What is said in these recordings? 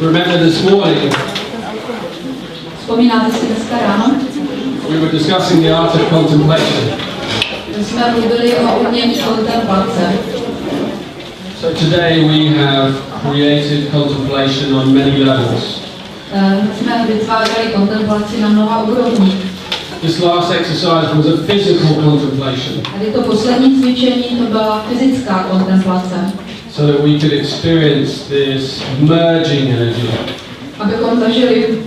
Remember this morning, Vzpomínáte si dneska ráno? we were discussing the art of contemplation. Jsme mluvili o umění kontemplace. So today we have created contemplation on many levels. Jsme vytvářeli kontemplaci na mnoha úrovních. This last exercise was a physical contemplation. Tady to poslední cvičení to byla fyzická kontemplace. So that we could experience this merging energy. Abychom zažili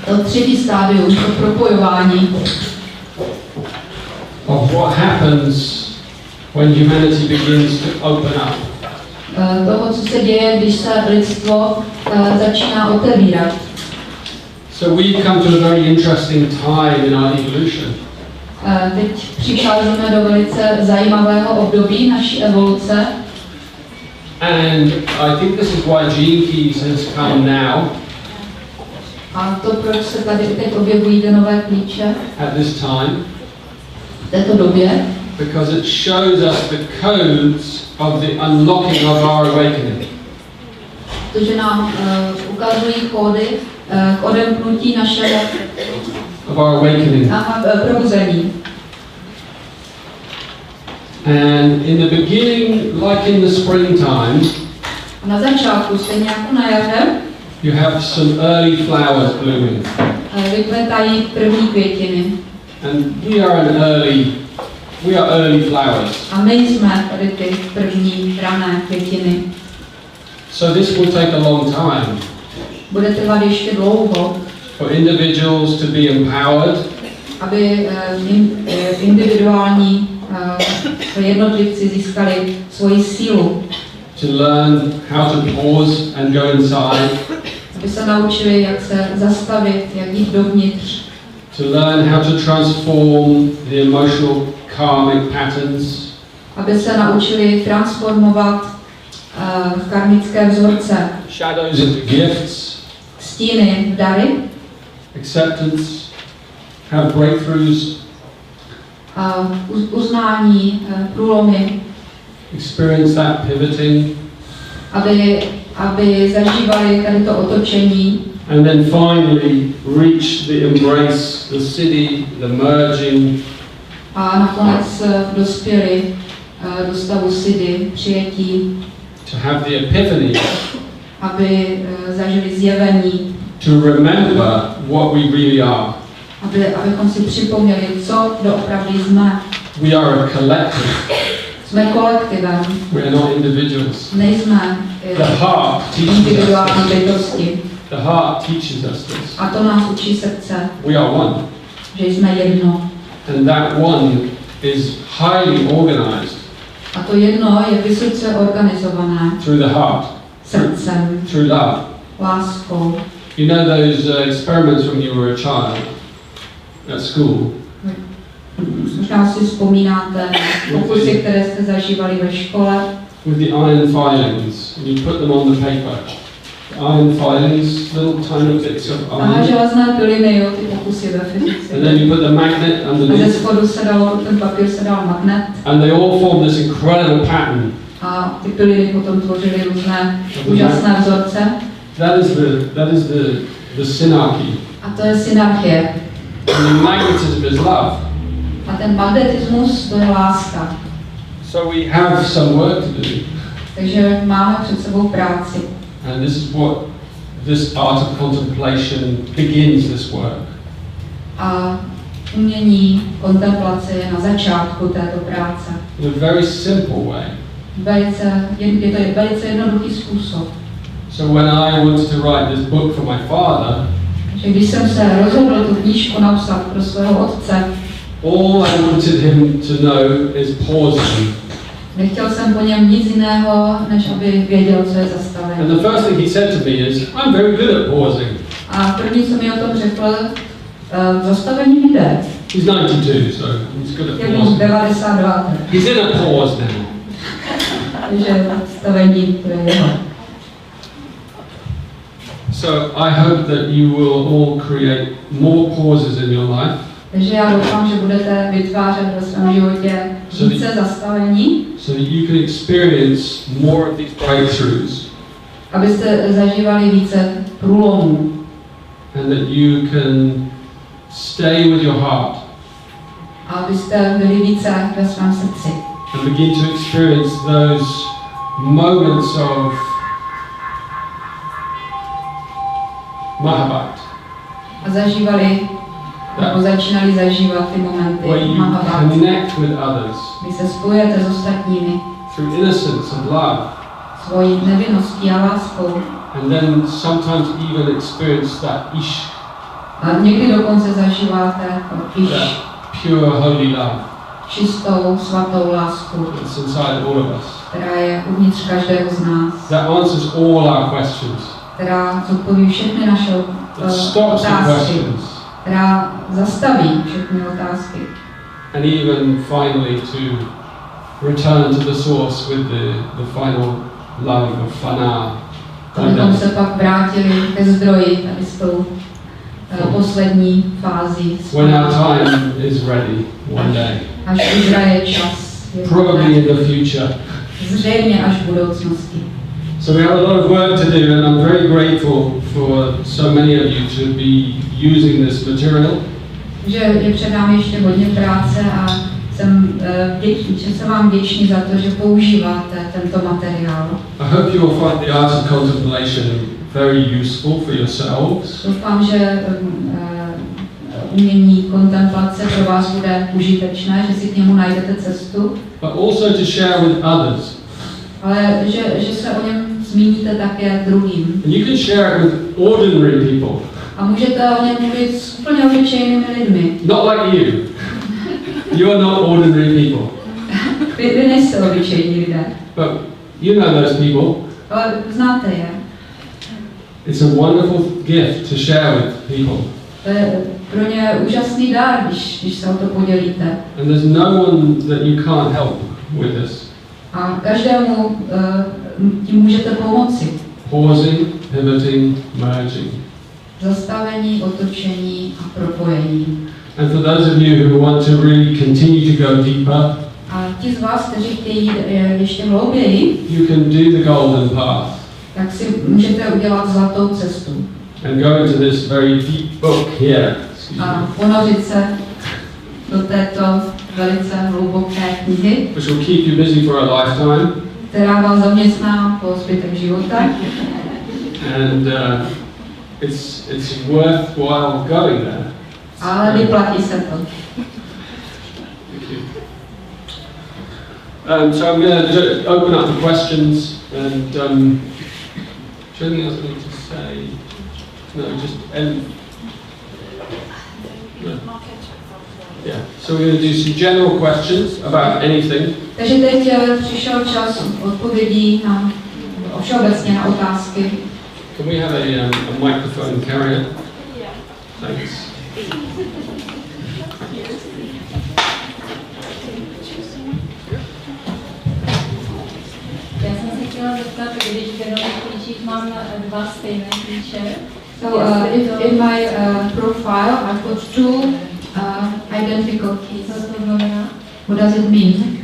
to třetí stádium, to propojování. Of what happens when humanity begins to open up. Toho, co se děje, když se lidstvo začíná otevírat. So we come to a very interesting time in our evolution. Teď přicházíme do velice zajímavého období naší evoluce. And I think this is why Gene Keys has come now. A to, proč se tady teď objevují genové klíče At this time. v této době, Because it shows us the codes of the unlocking of our awakening. protože nám ukazují kódy k odemknutí našeho Of our awakening. probuzení. And in the beginning, like in the springtime, Na začátku, stejně jako na jaře, you have some early flowers blooming. vykvětají první květiny. And we are early flowers. A my jsme tady ty první rané květiny. So this will take a long time. Bude trvat ještě dlouho, For individuals to be empowered, aby individuální jednotlivci získali svoji sílu, to learn how to pause and go inside, aby se naučili, jak se zastavit, jak jít dovnitř, to learn how to transform the emotional karmic patterns, aby se naučili transformovat karmické vzorce, shadows into gifts, stíny v dary, acceptance, have breakthroughs, uznání, průlomy, experience that pivoting, aby zažívali tady to otočení and then finally reach the embrace, the city, the merging, a nakonec dospěli do stavu siddhi, přijetí, to have the epiphany, aby zažili zjevení, to remember what we really are. abychom si připomněli, co doopravdy jsme. We are a collective. Jsme kolektivem, We are not individuals. nejsme The heart teaches individuální us. bytosti. The heart teaches us this. A to nás učí srdce, We are one. že jsme jedno. And that one is highly organized A to jedno je vysoce organizované through the heart, srdcem, through love. láskou. You know those experiments when you were a child at school? Možná si vzpomínáte pokusy, které jste zažívali ve škole. With the iron filings. You put them on the paper. The iron filings, little tiny bits of Aha, iron. železné piliny, jo, ty pokusy ve fyzice. And then you put the magnet A ze underneath. spodu se dalo, ten papír se dal magnet And they all form this incredible pattern. a ty piliny potom tvořily různé úžasné vzorce. That is the synarchy. A to je synarchie. And the magnetism is love. A ten magnetismus, to je láska. So we have some work to do. Takže máme před sebou práci. And this is what this art of contemplation begins this work. A umění kontemplace je na začátku této práce. In a very simple way. Je to velice jednoduchý způsob. So when I wanted to write this book for my father, Že když jsem se rozhodl tu knížku napsat pro svého otce, all I wanted him to know is pausing. nechtěl jsem po něm nic jiného, než aby věděl, co je zastavení. And the first thing he said to me is, I'm very good at pausing. A první, co mi o tom řekl, zastavení jde. He's 92, so he's good at Je mu pausing. 92. He's in a pause now. Takže zastavení to je jeho. So I hope that you will all create more pauses in your life. Takže já doufám, že budete vytvářet ve svém životě více zastavení, so that you can experience more of these breakthroughs. abyste zažívali více průlomů. And that you can stay with your heart. A abyste byli více ve svém srdci. And begin to experience those moments of mahabbat. A zažívali, nebo začínali zažívat ty momenty Where you mahabbat. connect with others. Vy se spojujete s ostatními. Through innocence and love. Svojí nevinností a láskou. And then sometimes even experience that ish. A někdy dokonce zažíváte ish. That pure holy love. Čistou, svatou lásku. It's inside all of us. Která je uvnitř každého z nás. That answers all our questions. Která zodpoví všechny naše otázky. Která zastaví všechny otázky. And even finally to return to the source with the final love of fana. Abychom se pak vrátili ke zdroji, tady s tou poslední fází. When our time is ready, one day. Až uzraje čas. Probably in the future. Zřejmě až v budoucnosti. So we have a lot of work to do, and I'm very grateful for so many of you to be using this material. Že je před námi ještě hodně práce a jsem vám vděčný za to, že používáte tento materiál. I hope you will find the art of contemplation very useful for yourselves. Doufám, že umění kontemplace pro vás bude užitečné, že si k němu najdete cestu. But also to share with others. Ale že se o něm zmíníte také druhým. And you can share it with ordinary people. A můžete o něm mluvit s úplně obyčejnými lidmi. Not like you. You are not ordinary people. Vy nejste obyčejní lidé. But you know those people. Ale znáte je. It's a wonderful gift to share with people. To je pro ně úžasný dár, když se o to podělíte. And there's no one that you can't help with this. A každému tím můžete pomoci. Pausing, pivoting, merging. Zastavení, otočení a propojení. And for those of you who want to really continue to go deeper, a ti z vás, kteří chtějí jít ještě hlouběji, you can do the golden path. Tak si můžete udělat zlatou cestu. And go into this very deep book here. A ponořit se do této velice hluboké knihy, which will keep you busy for a lifetime. Která vás zaměstná po zbytek života. And it's worthwhile going there. Ale vyplatí se to. Thank you. So I'm going to open up the questions and is there anything else I need to say? No, just end. No. Yeah. So we're going to do some general questions about anything. Takže teď přišel čas odpovědí na všeobecně na otázky. Can we have a microphone carrier? Yeah. Thanks. Já jsem se chtěla zeptat, když v Genových klíčích mám dva stejné klíče. So if in my profile I put two identical keys. Co to znamená? What does it mean?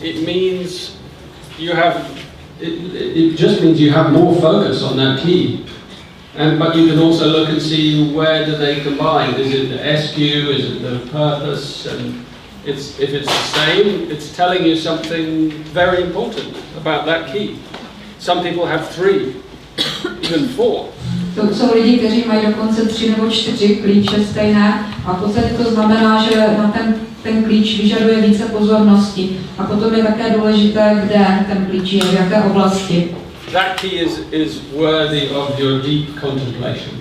It means you have. It just means you have more focus on that key, but you can also look and see where do they combine. Is it the SQ? Is it the purpose? And if it's the same, it's telling you something very important about that key. Some people have 3, even 4. To jsou lidi, kteří mají dokonce 3 nebo 4 klíče stejné a v podstatě to znamená, že na ten klíč vyžaduje více pozornosti a potom je také důležité, kde ten klíč je, v jaké oblasti. That key is worthy of your deep contemplation.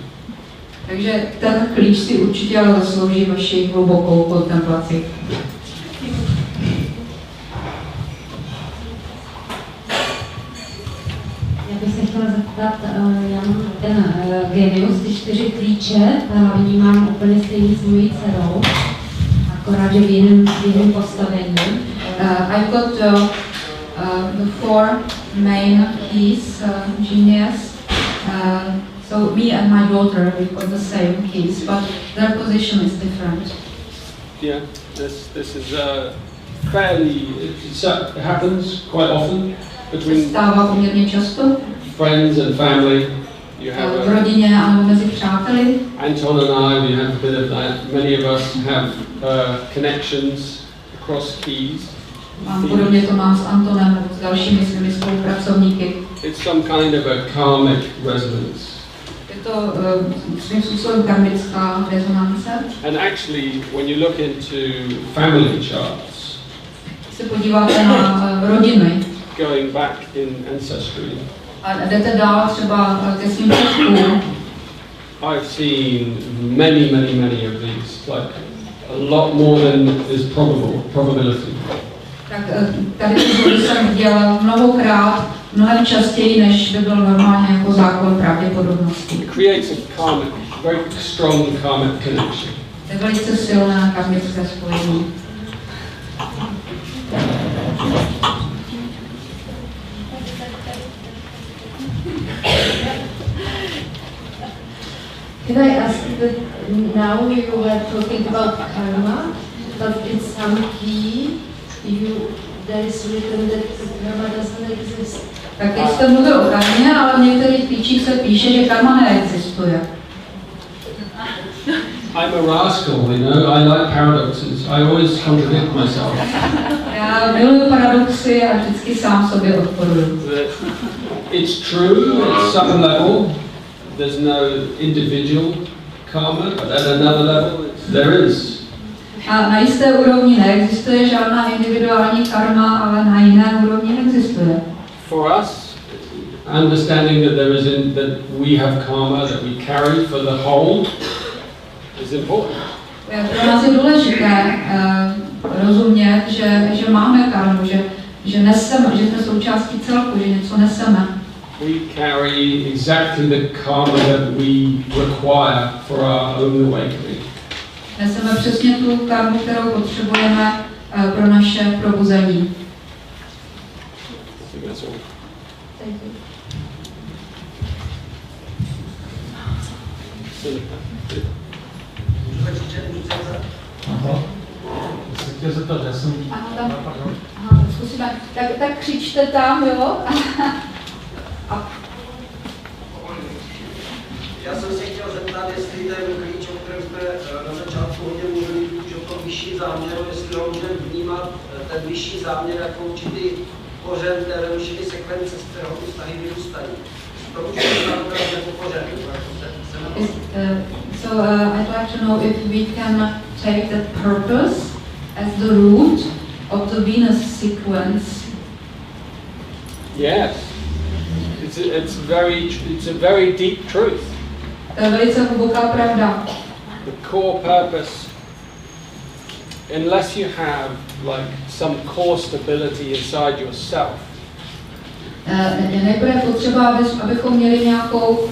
Takže ten klíč si určitě ale zaslouží vaši hlubokou kontemplaci. Já bych se chtěla zeptat, já mám ten genius, ty 4 klíče, vnímám úplně stejný s mojí dcerou, akorát, že v jiném postavení. I've got the 4 main keys, genius. So me and my daughter, we've got the same keys, but their position is different. Yeah, this is fairly. It happens quite often between. Stává poměrně často. friends and family. You have v rodině anebo mezi přáteli. Anton and I, we have a bit of that. Many of us have connections across keys. Podobně to mám s Antonem nebo s dalšími svými spolupracovníky. It's some kind of a karmic resonance. Je to svým způsobem karmická rezonance. And actually, when you look into family charts, Se podíváte na rodiny going back in ancestry, a jdete dál třeba ke svým předkům, I've seen many of these, like a lot more than is probability. tak tady jsem viděla mnohokrát, mnohem častěji, než by byl normálně jako zákon pravděpodobnosti. It creates a very strong karmic connection. Je velice silné karmické spojení. Can I ask that now you were talking about karma, but in some key there is written that karma doesn't exist. Tak teď jste mluvil o karmě, ale v některých klíčích se píše, že karma neexistuje. I'm a rascal, you know. I like paradoxes. I always contradict myself. Já miluju paradoxy a vždycky sám sobě odporuju. It's true at some level. There's no individual karma, but at another level there is. A na jisté úrovni neexistuje žádná individuální karma, ale na jiné úrovni existuje. For us, understanding that that we have karma that we carry for the whole is important. Pro nás je důležité rozumět, že máme karmu, že neseme, že jsme součástí celku, že něco neseme. We carry exactly the karma that we require for our own awakening. Neseme přesně tu karmu, kterou potřebujeme pro naše probuzení. Zkusíme. Tak křičte tam, jo? Já jsem se chtěl zeptat, jestli ten klíč, o kterém jsme na začátku hodně mluvili, že o tom vyšší záměru, jestli ho můžeme vnímat ten vyšší záměr jako určitý kořen té rušiny sekvence, z kterého ty vztahy vyrůstají. To můžeme znamenat jako kořen. So I'd like to know if we can take that purpose as the root of the Venus sequence. Yes. It's a very deep truth. To je velice hluboká pravda. The core purpose, unless you have like some core stability inside yourself. Nejprve potřeba, abychom měli nějakou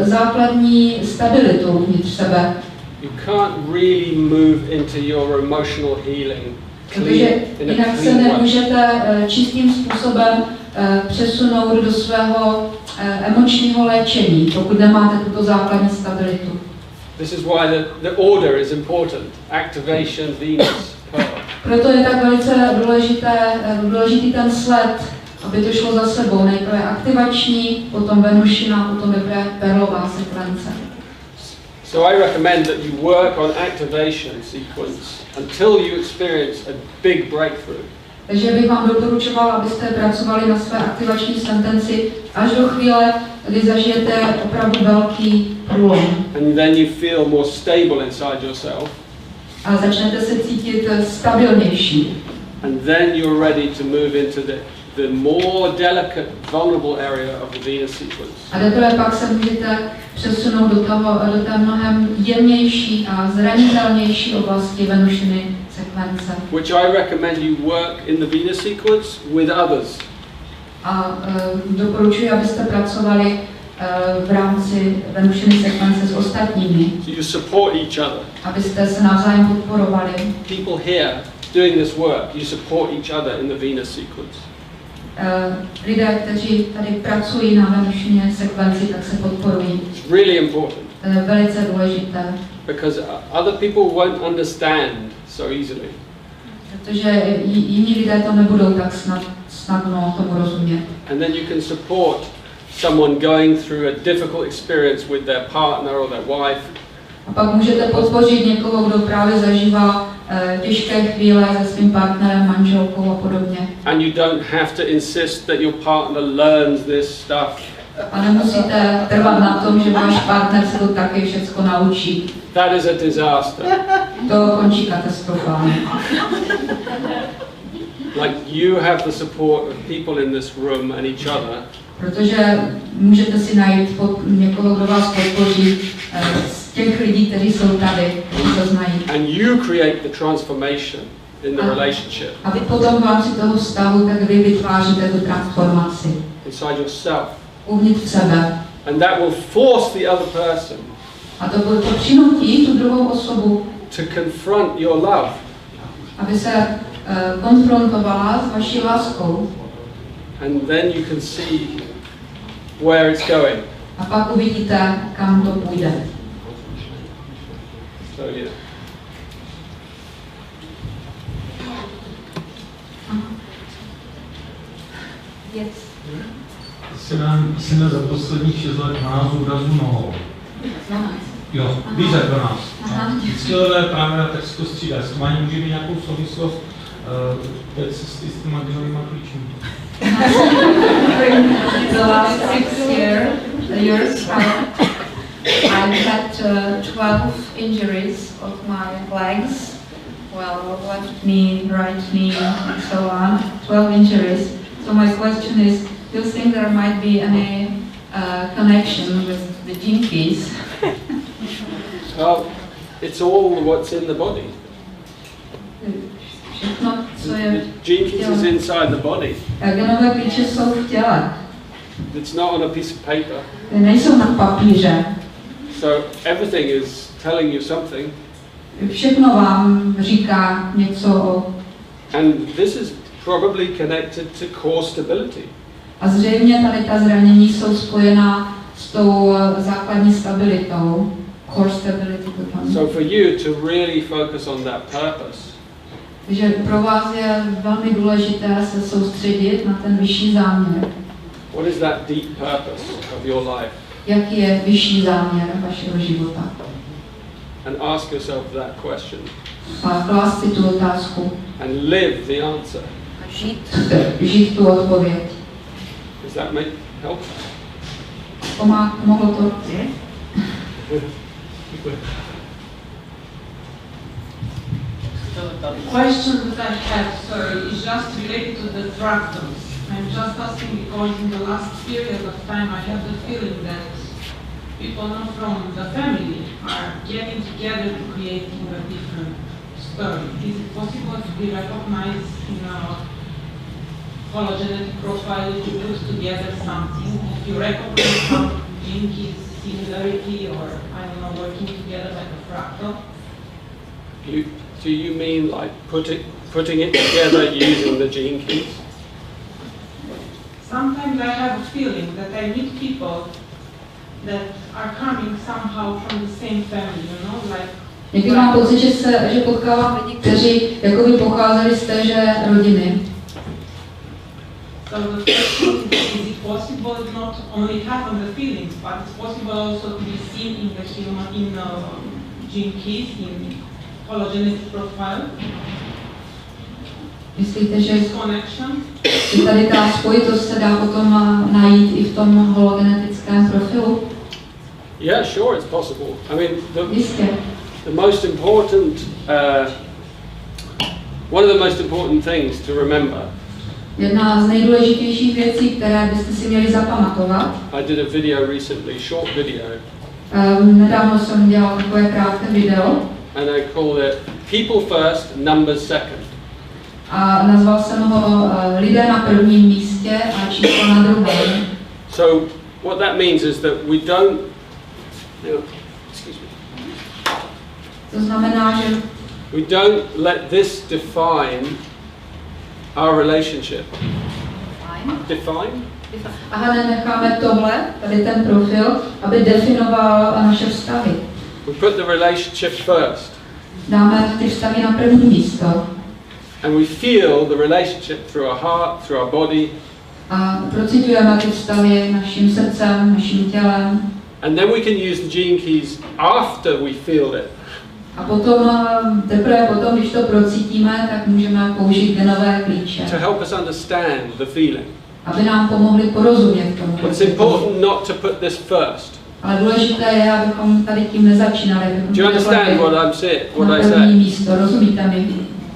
základní stabilitu uvnitř sebe. You can't really move into your emotional healing. Protože jinak se nemůžete čistým způsobem přesunout do svého emočního léčení, pokud nemáte tuto základní stabilitu. This is why the order is important. Activation, Venus, Pearl. Proto je tak velice důležitý ten sled, aby to šlo za sebou. Nejprve aktivační, potom Venušina, potom je perlová sekvence. So I recommend that you work on activation sequence until you experience a big breakthrough. Takže bych vám doporučovala, abyste pracovali na své aktivační sentenci až do chvíle, kdy zažijete opravdu velký průlom. And then you feel more stable inside yourself. A začnete se cítit stabilnější. And then you're ready to move into the more delicate, vulnerable area of the Venus sequence. A teprve pak se můžete přesunout do té mnohem jemnější a zranitelnější oblasti Venušiny sekvence. Which I recommend you work in the Venus sequence with others. A doporučuji, abyste pracovali v rámci Venušiny sekvence s ostatními. So you support each other. Abyste se navzájem podporovali. People here doing this work, you support each other in the Venus sequence. Lidé, kteří tady pracují na Venušině sekvenci, tak se podporují. It's really important. To je velice důležité. Because other people won't understand so easily. Protože jiní lidé to nebudou tak snadno tomu rozumět. And then you can support someone going through a difficult experience with their partner or their wife. A pak můžete podpořit někoho, kdo právě zažívá těžké chvíle se svým partnerem, manželkou a podobně. And you don't have to insist that your partner learns this stuff. A nemusíte trvat na tom, že váš partner se to taky všechno naučí. That is a disaster. To končí katastrofálně. Like you have the support of people in this room and each other. Protože můžete si najít někoho, kdo vás podpoří z těch lidí, kteří jsou tady, kteří to znají. And you create the transformation in the relationship. A vy potom v rámci toho vztahu, tak vy vytváříte tu transformaci. Inside yourself. Uvnitř sebe. And that will force the other person. A to přinutí tu druhou osobu, to confront your love. aby se konfrontovala s vaší láskou. And then you can see where it's going. A pak uvidíte, kam to půjde. So yeah. Yes. Jsi měl za posledních 6 let 12 úrazů nohou. Jo, víře pro nás. Vždycky lidé právě na textu střídají. S tím může mít nějakou souvislost s těma genovýma klíčemi. The last 6 years I've had 12 injuries of my legs. Well, left knee, right knee, and so on. 12 injuries. So my question is, do you think there might be any connection with the gene keys? Well, it's all what's in the body. Všechno, co je Gene keys is inside the body. Genové klíče jsou v těle. It's not on a piece of paper. Nejsou na papíře. So everything is telling you something. Všechno vám říká něco o... And this is probably connected to core stability. A zřejmě tady ta zranění jsou spojená s tou základní stabilitou. Core stability. So for you to really focus on that purpose. Takže pro vás je velmi důležité se soustředit na ten vyšší záměr. What is that deep purpose of your life? Jaký je vyšší záměr vašeho života? And ask yourself that question. A klást si tu otázku. And live the answer. Žít tu odpověď. Does that make help? Pomohlo to? The question that I have, sir, is just related to the fractals. I'm just asking because in the last period of time I have the feeling that people not from the family are getting together to creating a different story. Is it possible to be recognized in a hologenetic profile if you put together something? If you recognize some gene keys similarity or, I don't know, working together like a fractal? Do you mean like putting it together using the gene keys? Sometimes I have a feeling that I meet people that are coming somehow from the same family, you know, like. Někdy mám pocit, že potkávám lidi, kteří jakoby pocházeli z téže rodiny. So the question is it possible not only have on the feelings, but it's possible also to be seen in the human, in gene keys, in hologenetic profile? Myslíte, že connection? tady ta spojitost se dá potom najít i v tom hologenetickém profilu? Yeah, sure, it's possible. I mean, Jistě. the most important, one of the most important things to remember. Jedna z nejdůležitějších věcí, které byste si měli zapamatovat. I did a video recently, short video. Nedávno jsem dělal takové krátké video. And I called it People First, Numbers Second. A nazval jsem ho lidé na prvním místě a číslo na druhém. So what that means is that we don't, excuse me. To znamená, že We don't let this define our relationship. Define? Aha, nenecháme tohle, tady ten profil, aby definoval naše vztahy. We put the relationship first. Dáme ty vztahy na první místo. And we feel the relationship through our heart, through our body. A procitujeme ty vztahy naším srdcem, naším tělem. And then we can use the gene keys after we feel it. A potom, teprve potom, když to procítíme, tak můžeme použít genové klíče, To help us understand the feeling. aby nám pomohli porozumět tomu. But it's important not to put this first. Ale důležité je, abychom tady tím nezačínali. Do you understand what I'm saying? What na I první say? místo, rozumíte mi?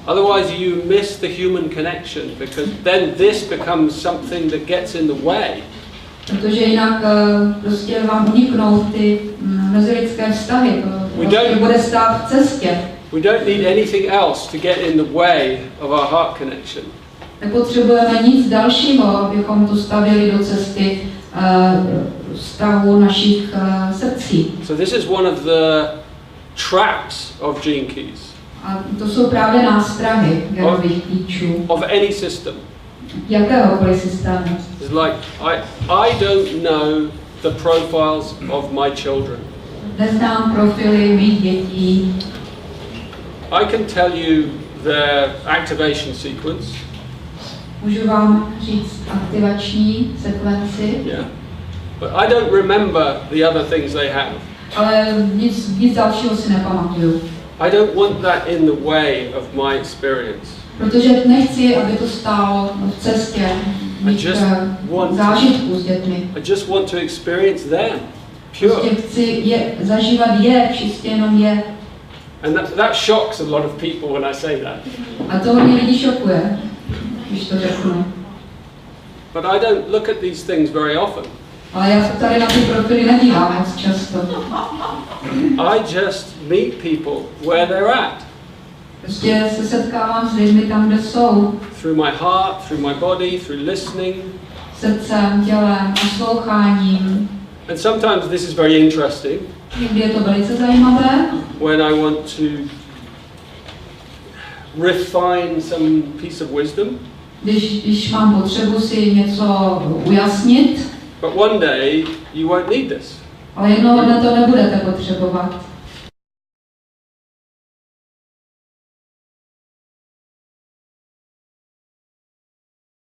Otherwise, you miss the human connection because then this becomes something that gets in the way. Protože jinak prostě vám uniknou ty mezilidské vztahy, to prostě bude stát v cestě. We don't need anything else to get in the way of our heart connection. Nepotřebujeme nic dalšího, abychom tu stavili do cesty vztahu našich srdcí. So this is one of the traps of gene keys. A to jsou právě nástrahy genových klíčů. Of any system. Jakéhokoliv systému. It's like I don't know the profiles of my children. Neznám profily mých dětí. I can tell you their activation sequence. Můžu vám říct aktivační sekvenci. Yeah. But I don't remember the other things they have. Ale nic dalšího si nepamatuju. I don't want that in the way of my experience. Protože nechci, aby to stálo v cestě mých zážitků s dětmi. I just want to experience them, pure. Prostě chci zažívat je, čistě jenom je. And that shocks a lot of people when I say that. A to hodně lidí šokuje, když to řeknu. But I don't look at these things very often. Ale já se tady na ty profily nedívám moc často. I just meet people where they're at. Prostě se setkávám s lidmi tam, kde jsou. Through my heart, through my body, through listening. Srdcem, tělem, posloucháním. And sometimes this is very interesting. Někdy je to velice zajímavé. When I want to refine some piece of wisdom. Když mám potřebu si něco ujasnit. But one day you won't need this. Ale jednoho dne to nebudete potřebovat.